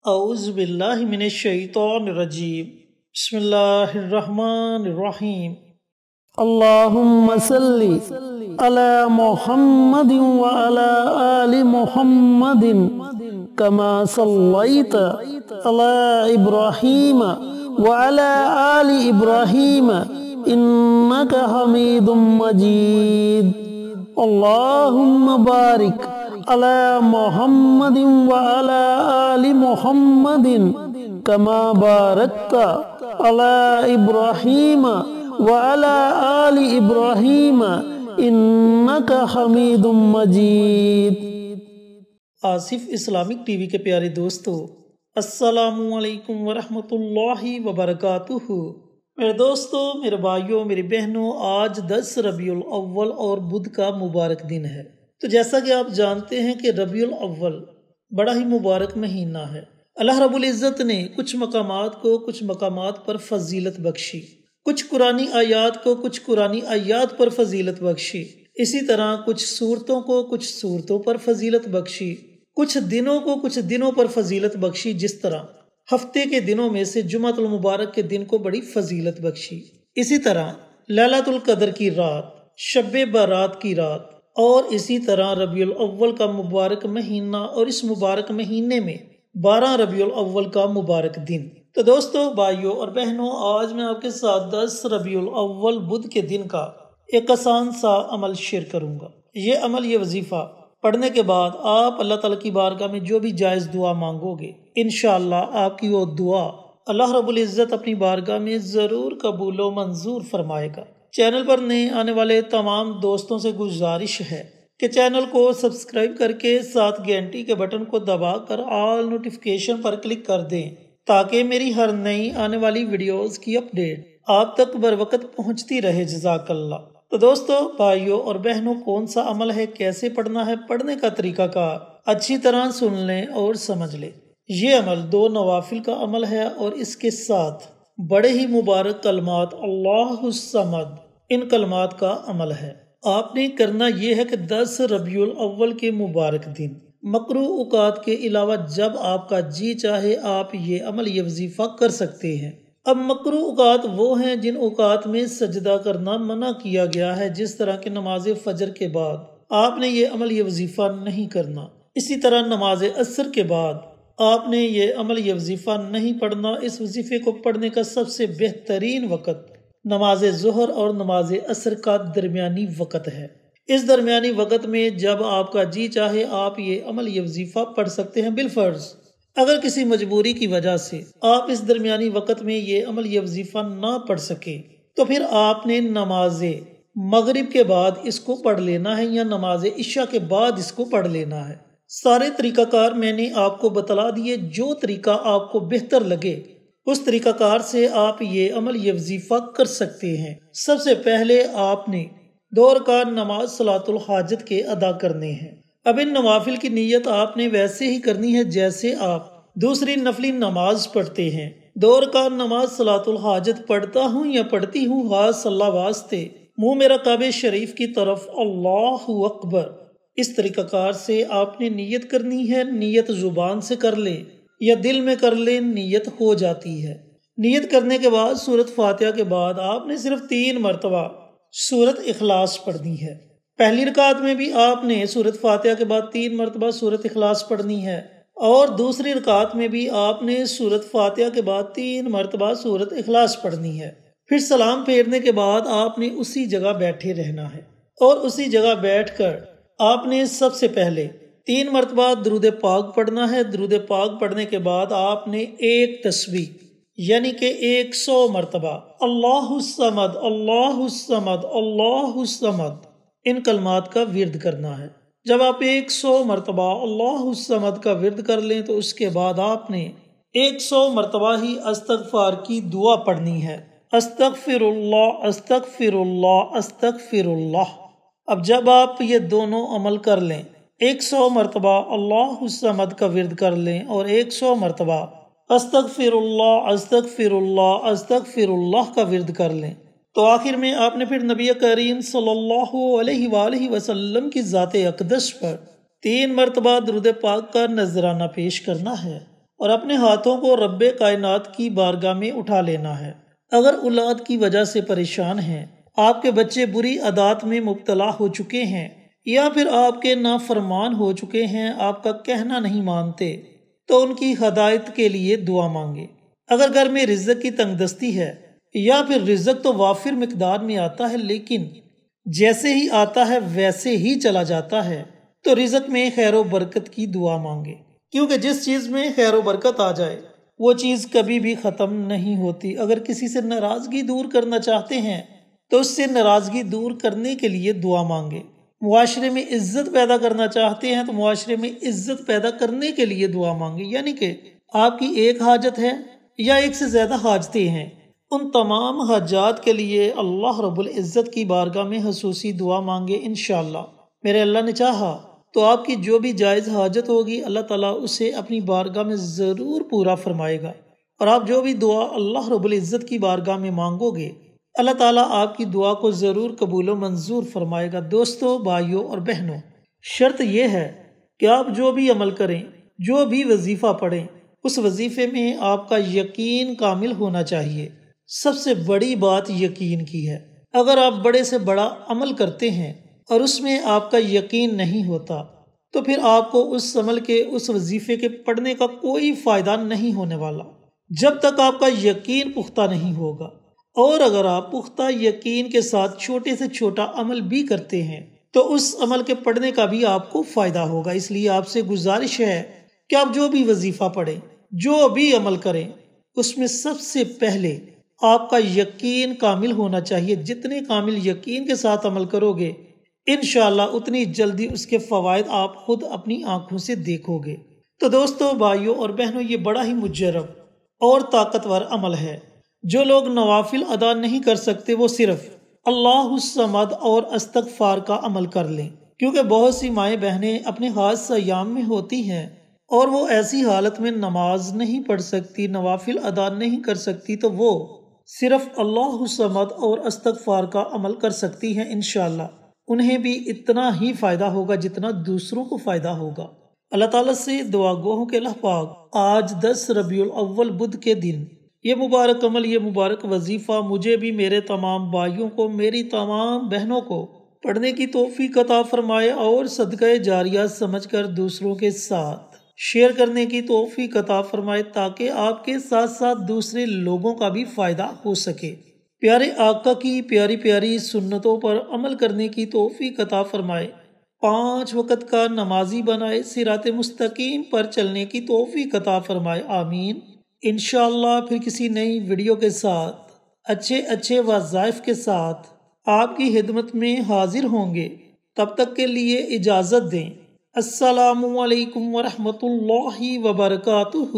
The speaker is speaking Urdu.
اعوذ باللہ من الشیطان الرجیم بسم اللہ الرحمن الرحیم اللہم صلی علی محمد وعلی آل محمد کما صلیت علی ابراہیم وعلی آل ابراہیم انک حمید مجید اللہم بارک علی محمد وعلی آل محمد کما بارکت علی ابراہیم وعلی آل ابراہیم انک حمید مجید۔ آصف اسلامک ٹی وی کے پیارے دوستو، السلام علیکم ورحمۃ اللہ وبرکاتہ۔ میرے دوستو، میرے بھائیوں، میری بہنوں، آج 10 ربیع الاول اور بدھ کا مبارک دن ہے۔ تو جیسا کہ آپ جانتے ہیں کہ ربیع الاول بڑا ہی مبارک مہینہ ہے۔ اللہ رب العزت نے کچھ مقامات پر فضیلت بخشی، کچھ قرآنی آیات کو کچھ قرآنی آیات پر فضیلت بخشی، اسی طرح کچھ صورتوں کو کچھ صورتوں پر فضیلت بخشی، کچھ دنوں کو کچھ دنوں پر فضیلت بخشی۔ جس طرح ہفتے کے دنوں میں سے جمعۃ المبارک کے دن کو بڑی فضیلت بخشی، اسی طرح لیلۃ القدر کی رات، شب برات کی رات، اور اسی طرح ربیع الاول کا مبارک مہینہ، اور اس مبارک مہینے میں 12 ربیع الاول کا مبارک دن۔ تو دوستو، بھائیوں اور بہنوں، آج میں آپ کے ساتھ 10 ربیع الاول بدھ کے دن کا ایک آسان سا عمل شیئر کروں گا۔ یہ عمل، یہ وظیفہ پڑھنے کے بعد آپ اللہ تعالیٰ کی بارگاہ میں جو بھی جائز دعا مانگو گے، انشاءاللہ آپ کی وہ دعا اللہ رب العزت اپنی بارگاہ میں ضرور قبول و منظور فرمائے گا۔ چینل پر نئے آنے والے تمام دوستوں سے گزارش ہے کہ چینل کو سبسکرائب کر کے ساتھ گھنٹی کے بٹن کو دبا کر آل نوٹیفیکیشن پر کلک کر دیں، تاکہ میری ہر نئی آنے والی ویڈیوز کی اپڈیٹ آپ تک بروقت پہنچتی رہے۔ جزاک اللہ۔ تو دوستو، بھائیوں اور بہنوں، کون سا عمل ہے، کیسے پڑھنا ہے، پڑھنے کا طریقہ کار اچھی طرح سن لیں اور سمجھ لیں۔ یہ عمل 2 نوافل کا عمل ہے، اور اس کے ساتھ بڑے ہی مبارک کلمات اللہ الصمد، ان کلمات کا عمل ہے۔ آپ نے کرنا یہ ہے کہ 10 ربیع الاول کے مبارک دن مکروہ اوقات کے علاوہ جب آپ کا جی چاہے آپ یہ عمل، یہ وظیفہ کر سکتے ہیں۔ اب مکروہ اوقات وہ ہیں جن اوقات میں سجدہ کرنا منع کیا گیا ہے، جس طرح کہ نماز فجر کے بعد آپ نے یہ عمل، یہ وظیفہ نہیں کرنا۔ اسی طرح نماز عصر کے بعد آپ نے یہ عمل، یہ وظیفہ نہیں پڑھنا۔ اس وظیفے کو پڑھنے کا سب سے بہترین وقت نماز ظہر اور نماز عصر کا درمیانی وقت ہے۔ اس درمیانی وقت میں جب آپ کا جی چاہے آپ یہ عمل، یہ وظیفہ پڑھ سکتے ہیں۔ بالفرض اگر کسی مجبوری کی وجہ سے آپ اس درمیانی وقت میں یہ عمل، یہ وظیفہ نہ پڑھ سکے، تو پھر آپ نے نماز مغرب کے بعد اس کو پڑھ لینا ہے، یا نماز عشاء کے بعد اس کو پڑھ لینا ہے۔ سارے طریقہ کار میں نے آپ کو بتلا دیے، جو طریقہ آپ کو بہتر لگے اس طریقہ کار سے آپ یہ عمل، یہ وظیفہ کر سکتے ہیں۔ سب سے پہلے آپ نے 2 رکعت نماز صلاۃ الحاجت کے ادا کرنے ہیں۔ اب ان نوافل کی نیت آپ نے ویسے ہی کرنی ہے جیسے آپ دوسری نفلی نماز پڑھتے ہیں۔ 2 رکعت نماز صلاۃ الحاجت پڑھتا ہوں یا پڑھتی ہوں، ہاتھ اللہ واسطے، منہ میرا کعبہ شریف کی طرف، اللہ اکبر۔ اس طریقہ کار سے آپ نے نیت کرنی ہے۔ نیت زبان سے کر لیں یا دل میں کر لیں، نیت ہو جاتی ہے۔ نیت کرنے کے بعد سورۃ فاتحہ کے بعد آپ نے صرف 3 مرتبہ سورۃ اخلاص پڑھنی ہے۔ پہلی رکعت میں بھی آپ نے سورۃ فاتحہ کے بعد 3 مرتبہ سورۃ اخلاص پڑھنی ہے، اور دوسری رکعت میں بھی آپ نے سورۃ فاتحہ کے بعد 3 مرتبہ سورۃ اخلاص پڑھنی ہے۔ پھر سلام پھیرنے کے بعد آپ نے اسی جگہ بیٹھے رہنا ہے، اور اسی جگہ بیٹھ کر آپ نے سب سے پہلے 3 مرتبہ درود پاک پڑھنا ہے۔ درود پاک پڑھنے کے بعد آپ نے ایک تسبیح، یعنی کہ 100 مرتبہ اللہ الصمد، اللہ الصمد، اللہ الصمد، ان کلمات کا ورد کرنا ہے۔ جب آپ 100 مرتبہ اللہ الصمد کا ورد کر لیں تو اس کے بعد آپ نے 100 مرتبہ ہی استغفار کی دعا پڑھنی ہے۔ استغفر اللہ، استغفر اللہ، استغفر اللہ۔ اب جب آپ یہ دونوں عمل کر لیں، 100 مرتبہ اللہ الصمد کا ورد کر لیں اور 100 مرتبہ استغفر اللہ، استغفر اللہ، استغفر اللہ کا ورد کر لیں، تو آخر میں آپ نے پھر نبی کریم صلی اللہ علیہ وآلہ وسلم کی ذات اقدس پر 3 مرتبہ درود پاک کا نذرانہ پیش کرنا ہے۔ اور اپنے ہاتھوں کو رب کائنات کی بارگاہ میں اٹھا لینا ہے۔ اگر اولاد کی وجہ سے پریشان ہیں، آپ کے بچے بری عادات میں مبتلا ہو چکے ہیں یا پھر آپ کے نافرمان ہو چکے ہیں، آپ کا کہنا نہیں مانتے، تو ان کی ہدایت کے لیے دعا مانگے۔ اگر گھر میں رزق کی تنگ دستی ہے یا پھر رزق تو وافر مقدار میں آتا ہے لیکن جیسے ہی آتا ہے ویسے ہی چلا جاتا ہے، تو رزق میں خیر و برکت کی دعا مانگے، کیونکہ جس چیز میں خیر و برکت آ جائے وہ چیز کبھی بھی ختم نہیں ہوتی۔ اگر کسی سے ناراضگی دور کرنا چاہتے ہیں تو اس سے ناراضگی دور کرنے کے لیے دعا مانگے۔ معاشرے میں عزت پیدا کرنا چاہتے ہیں تو معاشرے میں عزت پیدا کرنے کے لیے دعا مانگے، یعنی کہ آپ کی ایک حاجت ہے یا ایک سے زیادہ حاجتیں ہیں، ان تمام حاجات کے لیے اللہ رب العزت کی بارگاہ میں خصوصی دعا مانگے۔ انشاءاللہ میرے اللہ نے چاہا تو آپ کی جو بھی جائز حاجت ہوگی اللہ تعالیٰ اسے اپنی بارگاہ میں ضرور پورا فرمائے گا، اور آپ جو بھی دعا اللہ رب العزت کی بارگاہ میں مانگو گے اللہ تعالیٰ آپ کی دعا کو ضرور قبول و منظور فرمائے گا۔ دوستو، بھائیوں اور بہنوں، شرط یہ ہے کہ آپ جو بھی عمل کریں، جو بھی وظیفہ پڑھیں، اس وظیفے میں آپ کا یقین کامل ہونا چاہیے۔ سب سے بڑی بات یقین کی ہے۔ اگر آپ بڑے سے بڑا عمل کرتے ہیں اور اس میں آپ کا یقین نہیں ہوتا تو پھر آپ کو اس عمل کے، اس وظیفے کے پڑھنے کا کوئی فائدہ نہیں ہونے والا جب تک آپ کا یقین پختہ نہیں ہوگا۔ اور اگر آپ پختہ یقین کے ساتھ چھوٹے سے چھوٹا عمل بھی کرتے ہیں تو اس عمل کے پڑھنے کا بھی آپ کو فائدہ ہوگا۔ اس لیے آپ سے گزارش ہے کہ آپ جو بھی وظیفہ پڑھیں، جو بھی عمل کریں، اس میں سب سے پہلے آپ کا یقین کامل ہونا چاہیے۔ جتنے کامل یقین کے ساتھ عمل کرو گے انشاءاللہ اتنی جلدی اس کے فوائد آپ خود اپنی آنکھوں سے دیکھو گے۔ تو دوستو، بھائیوں اور بہنوں، یہ بڑا ہی مجرب اور طاقتور عمل ہے۔ جو لوگ نوافل ادا نہیں کر سکتے وہ صرف اللہ الصمد اور استغفار کا عمل کر لیں، کیونکہ بہت سی مائیں بہنیں اپنے خاص ایام میں ہوتی ہیں اور وہ ایسی حالت میں نماز نہیں پڑھ سکتی، نوافل ادا نہیں کر سکتی، تو وہ صرف اللہ الصمد اور استغفار کا عمل کر سکتی ہیں۔ انشاءاللہ انہیں بھی اتنا ہی فائدہ ہوگا جتنا دوسروں کو فائدہ ہوگا۔ اللہ تعالیٰ سے دعا گو ہوں کہ اللہ پاک آج 10 ربیع الاول بدھ کے دن یہ مبارک عمل، یہ مبارک وظیفہ مجھے بھی، میرے تمام بھائیوں کو، میری تمام بہنوں کو پڑھنے کی توفیق عطا فرمائے اور صدقہ جاریہ سمجھ کر دوسروں کے ساتھ شیئر کرنے کی توفیق عطا فرمائے، تاکہ آپ کے ساتھ ساتھ دوسرے لوگوں کا بھی فائدہ ہو سکے۔ پیارے آقا کی پیاری پیاری سنتوں پر عمل کرنے کی توفیق عطا فرمائے، 5 وقت کا نمازی بنائے، صراط مستقیم پر چلنے کی توفیق عطا فرمائے، آمین۔ انشاءاللہ پھر کسی نئی ویڈیو کے ساتھ، اچھے وظائف کے ساتھ آپ کی خدمت میں حاضر ہوں گے۔ تب تک کے لیے اجازت دیں۔ السلام علیکم ورحمۃ اللہ وبرکاتہ۔